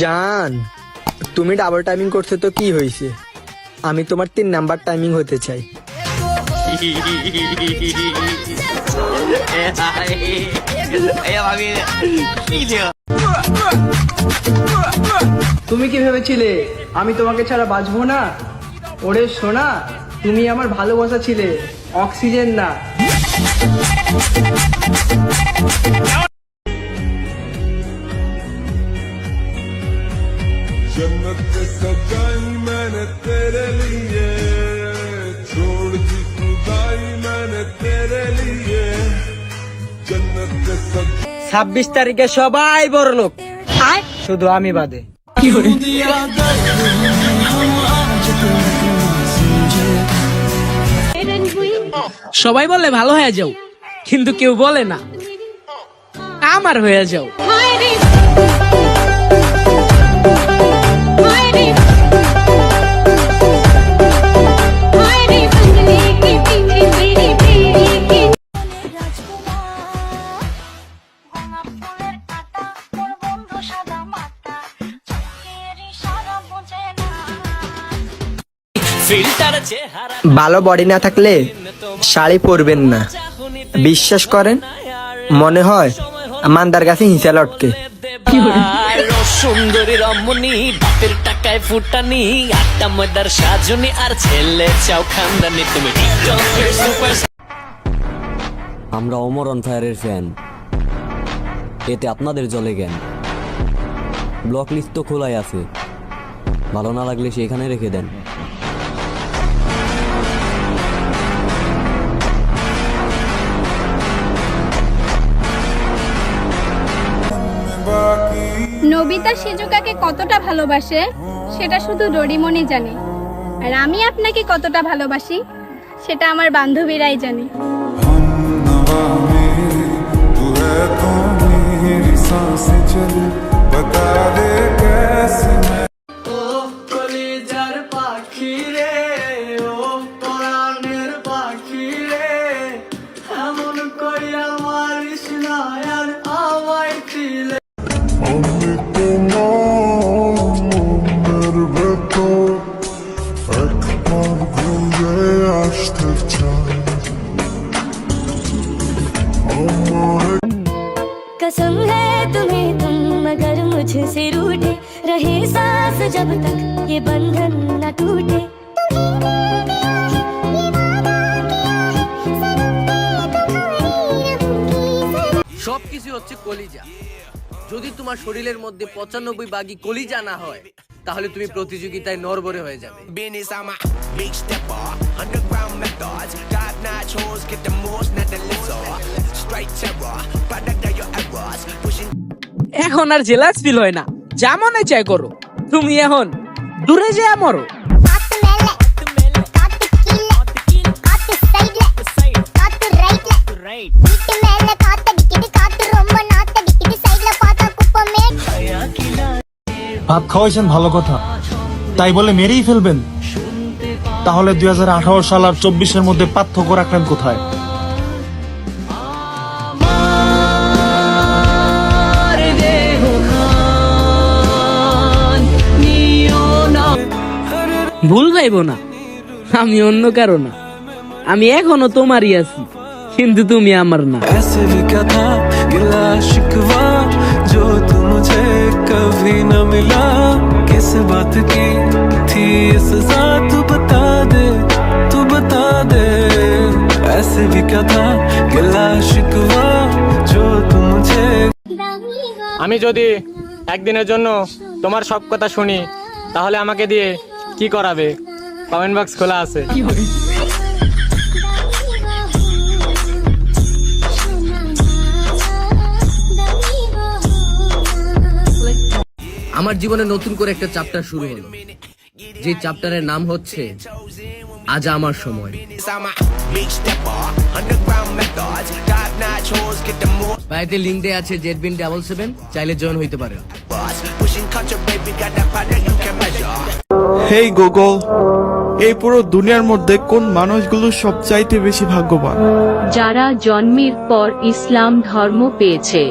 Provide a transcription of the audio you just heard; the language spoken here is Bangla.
জান, তুমি ডাবল টাইমিং করছো তো কি হয়েছে? আমি তোমার 3 নাম্বার টাইমিং হতে চাই। তুমি কি ভেবেছিলে আমি তোমাকে ছাড়া বাঁচবো না? ওরে সোনা, তুমি আমার ভালোবাসা ছিলে, অক্সিজেন না। जन्नत सजाई मैंने तेरे लिए, छोड़ दी खुदाई मैंने तेरे लिए, जन्नत सजाई। 26 তারিখে সবাই বড় লোক, শুধু আমি বাদে। সবাই বলে ভালো হয়ে যাও, কিন্তু কেউ বলে না আমার হয়ে যাও। ভালো বডি না থাকলে শাড়ি পরবেন না, বিশ্বাস করেন মনে হয় মান্দার গাছে হিঁচা লটকে। সুন্দরী রমণী, বাপের টাকায় ফুটানি, আটটা ময়দার সাজনি, আর ছেলে চাও খানদানি। তুমি আমরা অমর অন ফায়ারের ফ্যান, এতে আপনাদের জলে জ্ঞান। ব্লক লিস্ট তো খোলাই আছে, ভালো না লাগলে সেখানে রেখে দেন। নবিতা শিজুকাকে কতটা ভালোবাসে সেটা শুধু ডোরিমনই জানে, আর আমি আপনাকে কতটা ভালোবাসি সেটা আমার বান্ধবীরাই জানে। तू है तो मेरी सांसें चले, बता दे कैसे मैं। ও কলিজার পাখি রে, ও পরাণের পাখি রে, এমন কইরা মারিস না আর আমায় দিলে। আমি তোমার ভেতর একবার ঘুরে আসতে চাই। कसम है तुम्हें तुम मगर मुझसे रूठे रहे सांस जब तक ये बंधन न टूटे। সবকিছু হচ্ছে কলিজা। যদি তোমার শরীরের মধ্যে 95 ভাগই কলিজা না হয়, তাহলে তুমি প্রতিযোগিতায় নড়বড়ে হয়ে যাবে। এখন আর জেলাস ফিল হয় না, যা মনে চাই করো। তুমি এখন দূরে যেয়ে মরো। ভাত খাওয়াইছেন ভালো কথা, তাই বলে মেরেই ফেলবেন? তাহলে 2018 সাল আর 24-এর মধ্যে পার্থক্য রাখলেন কোথায়? ভুল ভাইব না, আমি অন্য কারো না, আমি এখনো তোমারই আছি, কিন্তু তুমি আমার না। जो तू मुझे कभी न मिला, किस बात की थी सजा, तू बता दे ऐसे भी क्या था गिला शिकवा जो तू मुझे। আমি যদি একদিনের জন্য তোমার সব কথা শুনি, তাহলে আমাকে দিয়ে কি করাবে? কমেন্ট বক্স খোলা আছে। আমার জীবনে নতুন করে একটা চ্যাপ্টার শুরু হলো, যে চ্যাপ্টারের নাম হচ্ছে আজ আমার সময়। বাইরে লিঙ্ক দেয়া আছে ZBIN77, চাইলে জয়েন হইতে পারে। হেই গুগল, এই পুরো দুনিয়ার মধ্যে কোন মানুষগুলো সবচাইতে বেশি ভাগ্যবান? যারা জন্মের পর ইসলাম ধর্ম পেয়েছে।